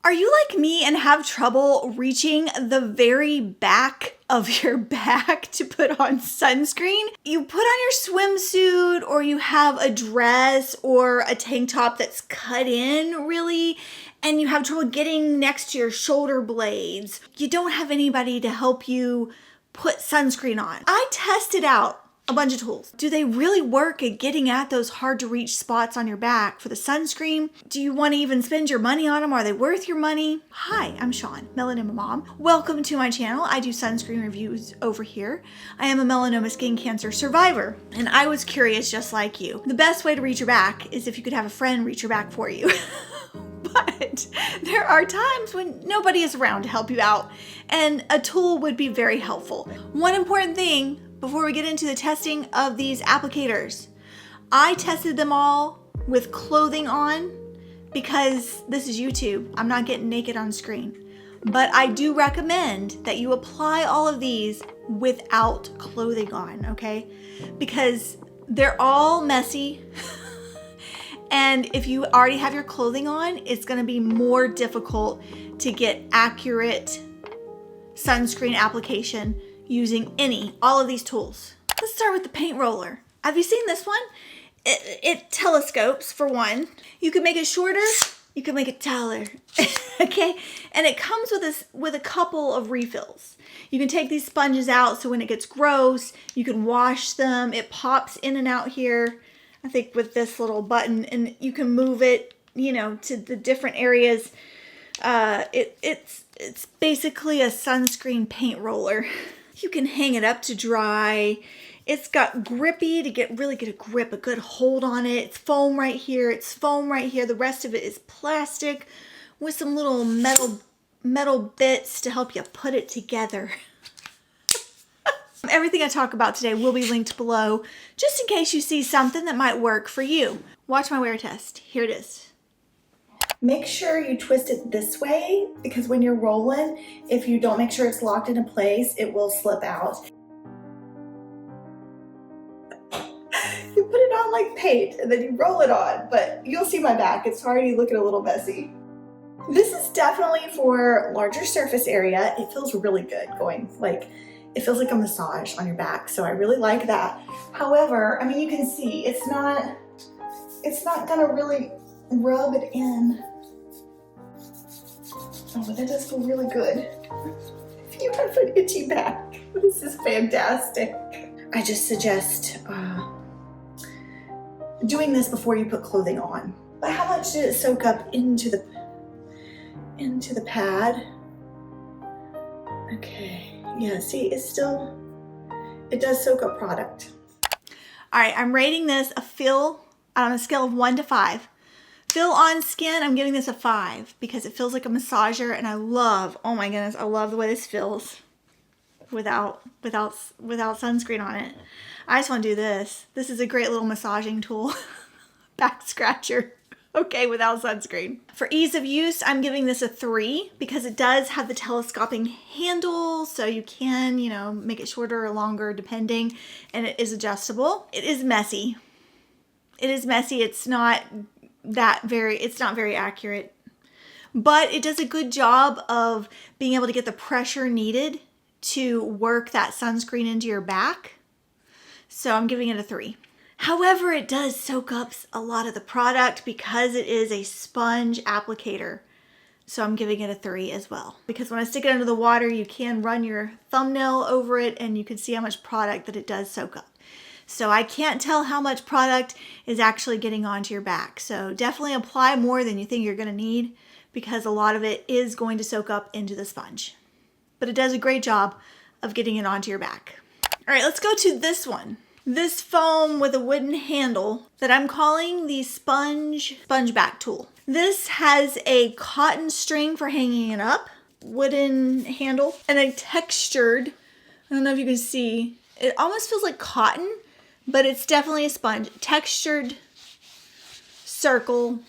Are you like me and have trouble reaching the very back of your back to put on sunscreen? You put on your swimsuit, or you have a dress or a tank top that's cut in really, and you have trouble getting next to your shoulder blades. You don't have anybody to help you put sunscreen on. I tested out a bunch of tools. Do they really work at getting at those hard to reach spots on your back for the sunscreen? Do you want to even spend your money on them? Are they worth your money? Hi, I'm Sean, Melanoma Mom. Welcome to my channel. I do sunscreen reviews over here. I am a melanoma skin cancer survivor, and I was curious just like you. The best way to reach your back is if you could have a friend reach your back for you. But there are times when nobody is around to help you out, and a tool would be very helpful. One important thing before we get into the testing of these applicators, I tested them all with clothing on because this is YouTube. I'm not getting naked on screen. But I do recommend that you apply all of these without clothing on, okay? Because they're all messy. And if you already have your clothing on, it's gonna be more difficult to get accurate sunscreen application using all of these tools. Let's start with the paint roller. Have you seen this one? It telescopes for one. You can make it shorter, you can make it taller, okay? And it comes with a couple of refills. You can take these sponges out so when it gets gross, you can wash them. It pops in and out here, I think with this little button, and you can move it, you know, to the different areas. It's basically a sunscreen paint roller. You can hang it up to dry. It's got grippy to really get a grip, a good hold on it. It's foam right here. It's foam right here. The rest of it is plastic with some little metal bits to help you put it together. Everything I talk about today will be linked below, just in case you see something that might work for you. Watch my wear test. Here it is. Make sure you twist it this way, because when you're rolling, if you don't make sure it's locked into place, it will slip out. You put it on like paint and then you roll it on, but you'll see my back. It's already looking a little messy. This is definitely for larger surface area. It feels really good it feels like a massage on your back, so I really like that. However, I mean, you can see it's not gonna really rub it in. Oh, but that does feel really good. If you have an itchy back, this is fantastic. I just suggest doing this before you put clothing on. But how much did it soak up into the pad? Okay, yeah, see, it does soak up product. All right, I'm rating this a feel on a scale of 1 to 5. Feel on skin, I'm giving this a 5 because it feels like a massager, and oh my goodness, I love the way this feels without sunscreen on it. I just want to do this. This is a great little massaging tool. Back scratcher. Okay, without sunscreen. For ease of use, I'm giving this a 3 because it does have the telescoping handle, so you can, you know, make it shorter or longer depending, and it is adjustable. It is messy. It's not very accurate, but it does a good job of being able to get the pressure needed to work that sunscreen into your back. So I'm giving it a 3. However, it does soak up a lot of the product because it is a sponge applicator. So I'm giving it a 3 as well. Because when I stick it under the water, you can run your thumbnail over it and you can see how much product that it does soak up. So I can't tell how much product is actually getting onto your back. So definitely apply more than you think you're gonna need because a lot of it is going to soak up into the sponge. But it does a great job of getting it onto your back. All right, let's go to this one. This foam with a wooden handle that I'm calling the sponge back tool. This has a cotton string for hanging it up, wooden handle, and a textured, I don't know if you can see, it almost feels like cotton, but it's definitely a sponge. Textured circle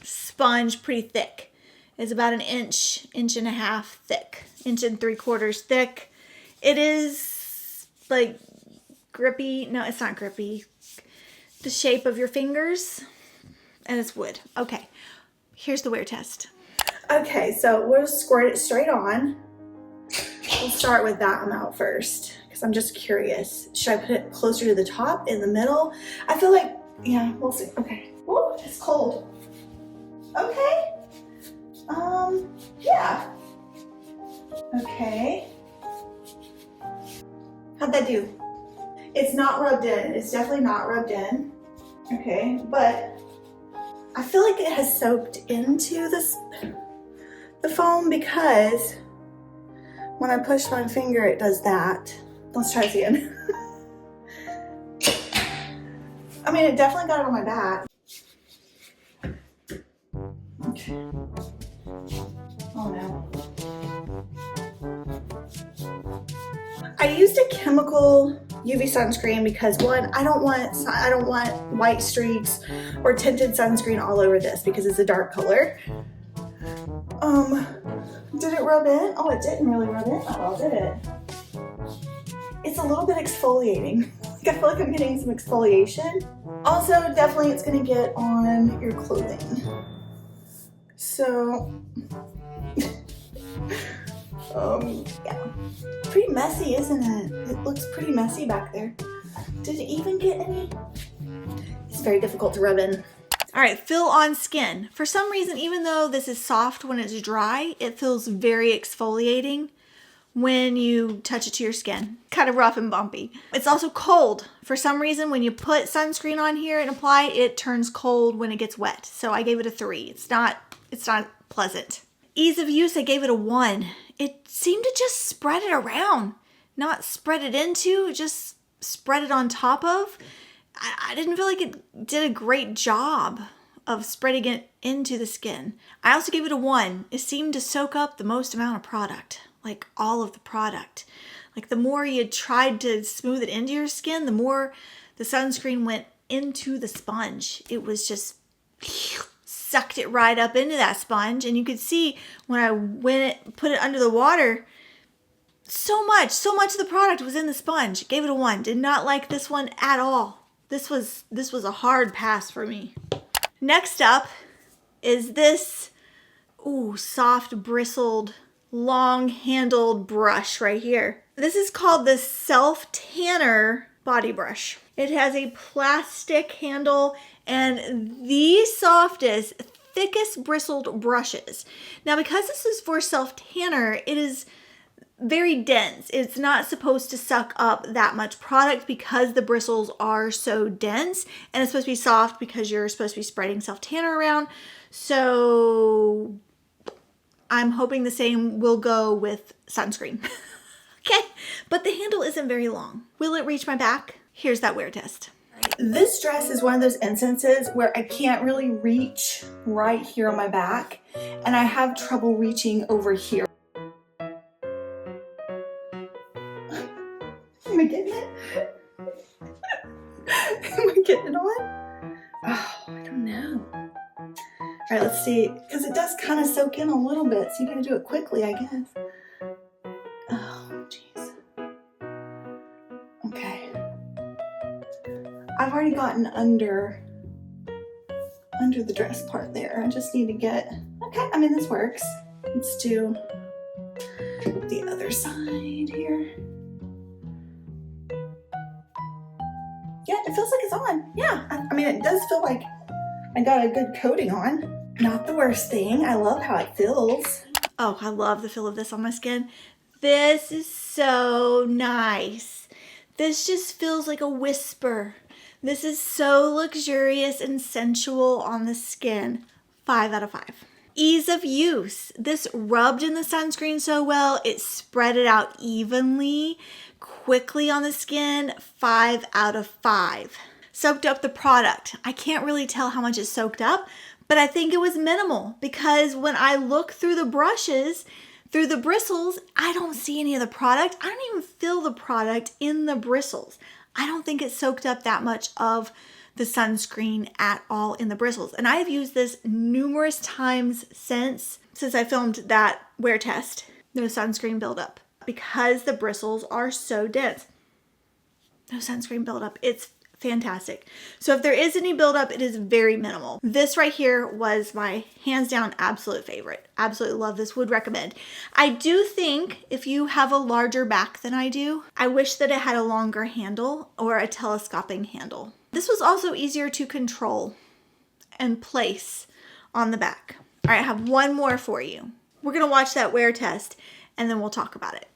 sponge, pretty thick. It's about an inch and a half thick, 1 3/4 thick. It is like grippy. No, it's not grippy. The shape of your fingers, and it's wood. Okay, here's the wear test. Okay, so we'll squirt it straight on. We'll start with that amount first because I'm just curious. Should I put it closer to the top, in the middle? I feel like, yeah, we'll see. Okay. Whoa, it's cold. Okay. Yeah. Okay. How'd that do? It's not rubbed in. It's definitely not rubbed in. Okay, but I feel like it has soaked into the foam because when I push my finger, it does that. Let's try it again. I mean, it definitely got it on my back. Okay. Oh no. I used a chemical UV sunscreen because one, I don't want white streaks or tinted sunscreen all over this because it's a dark color. Did it rub in? Oh, it didn't really rub in that well, did it? It's a little bit exfoliating. I feel like I'm getting some exfoliation. Also, definitely it's gonna get on your clothing. So, yeah. Pretty messy, isn't it? It looks pretty messy back there. Did it even get any? It's very difficult to rub in. All right, feel on skin. For some reason, even though this is soft when it's dry, it feels very exfoliating when you touch it to your skin. Kind of rough and bumpy. It's also cold. For some reason, when you put sunscreen on here and apply, it turns cold when it gets wet. So I gave it a 3. It's not pleasant. Ease of use, I gave it a 1. It seemed to just spread it around, not spread it into, just spread it on top of. I didn't feel like it did a great job of spreading it into the skin. I also gave it a 1. It seemed to soak up the most amount of product, like all of the product. Like the more you tried to smooth it into your skin, the more the sunscreen went into the sponge. It was just sucked it right up into that sponge. And you could see when I put it under the water, so much of the product was in the sponge. Gave it a 1. Did not like this one at all. This was a hard pass for me. Next up is this soft bristled long handled brush right here. This is called the Self Tanner body brush. It has a plastic handle and the softest, thickest bristled brushes. Now because this is for Self Tanner, it is very dense. It's not supposed to suck up that much product because the bristles are so dense, and it's supposed to be soft because you're supposed to be spreading Self Tanner around. So I'm hoping the same will go with sunscreen. Okay, but the handle isn't very long. Will it reach my back? Here's that wear test. This dress is one of those instances where I can't really reach right here on my back, and I have trouble reaching over here. Am I getting it? Am I getting it on? Oh, I don't know. All right, let's see. Because it does kind of soak in a little bit, so you gotta do it quickly, I guess. Oh, jeez. Okay. I've already gotten under the dress part there. I just need to get, okay, I mean, this works. Let's do the other side here. Yeah, it feels like it's on. Yeah, I mean, it does feel like I got a good coating on. Not the worst thing. I love how it feels. Oh, I love the feel of this on my skin. This is so nice. This just feels like a whisper. This is so luxurious and sensual on the skin. 5 out of 5. Ease of use. This rubbed in the sunscreen so well, it spread it out evenly, quickly on the skin. 5 out of 5. Soaked up the product. I can't really tell how much it soaked up, but I think it was minimal because when I look through the brushes, through the bristles, I don't see any of the product. I don't even feel the product in the bristles. I don't think it soaked up that much of the sunscreen at all in the bristles. And I have used this numerous times since I filmed that wear test. No sunscreen buildup because the bristles are so dense. No sunscreen buildup. It's fantastic. So if there is any buildup, it is very minimal. This right here was my hands down absolute favorite. Absolutely love this, would recommend. I do think if you have a larger back than I do, I wish that it had a longer handle or a telescoping handle. This was also easier to control and place on the back. All right, I have one more for you. We're gonna watch that wear test and then we'll talk about it.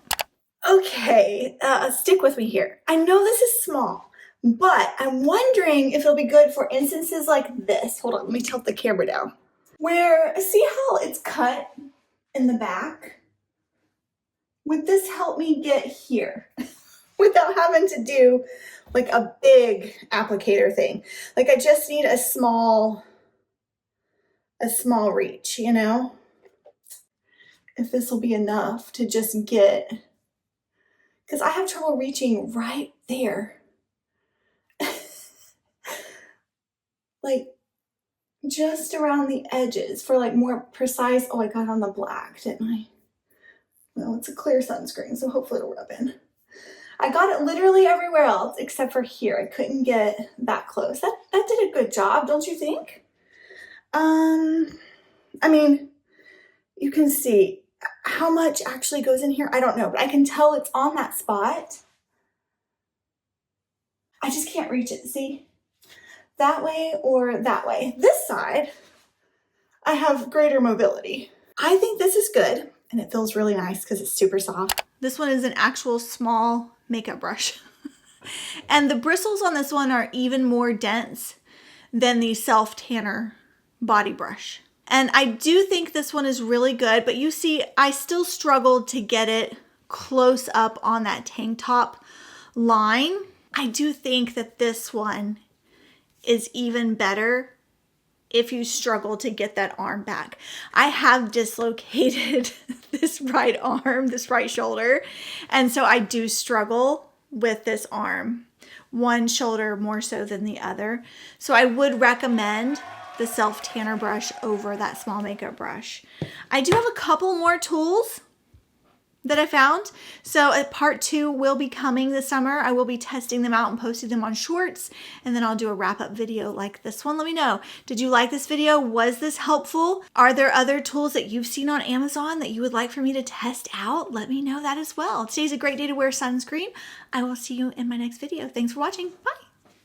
Okay, stick with me here. I know this is small, but I'm wondering if it'll be good for instances like this. Hold on, let me tilt the camera down. Where, see how it's cut in the back? Would this help me get here without having to do like a big applicator thing? Like I just need a small reach, you know? If this will be enough to just get, because I have trouble reaching right there. Like just around the edges for like more precise. Oh, I got on the black, didn't I? Well, it's a clear sunscreen, so hopefully it'll rub in. I got it literally everywhere else except for here. I couldn't get that close. That did a good job, don't you think? I mean, you can see how much actually goes in here. I don't know, but I can tell it's on that spot. I just can't reach it, see? That way or that way. This side, I have greater mobility. I think this is good, and it feels really nice because it's super soft. This one is an actual small makeup brush. And the bristles on this one are even more dense than the self-tanner body brush. And I do think this one is really good, but you see, I still struggled to get it close up on that tank top line. I do think that this one is even better if you struggle to get that arm back. I have dislocated this right arm, this right shoulder, and so I do struggle with this arm. One shoulder more so than the other. So I would recommend the self-tanner brush over that small makeup brush. I do have a couple more tools that I found. So part 2 will be coming this summer. I will be testing them out and posting them on shorts, and then I'll do a wrap-up video like this one. Let me know. Did you like this video? Was this helpful? Are there other tools that you've seen on Amazon that you would like for me to test out? Let me know that as well. Today's a great day to wear sunscreen. I will see you in my next video. Thanks for watching. Bye.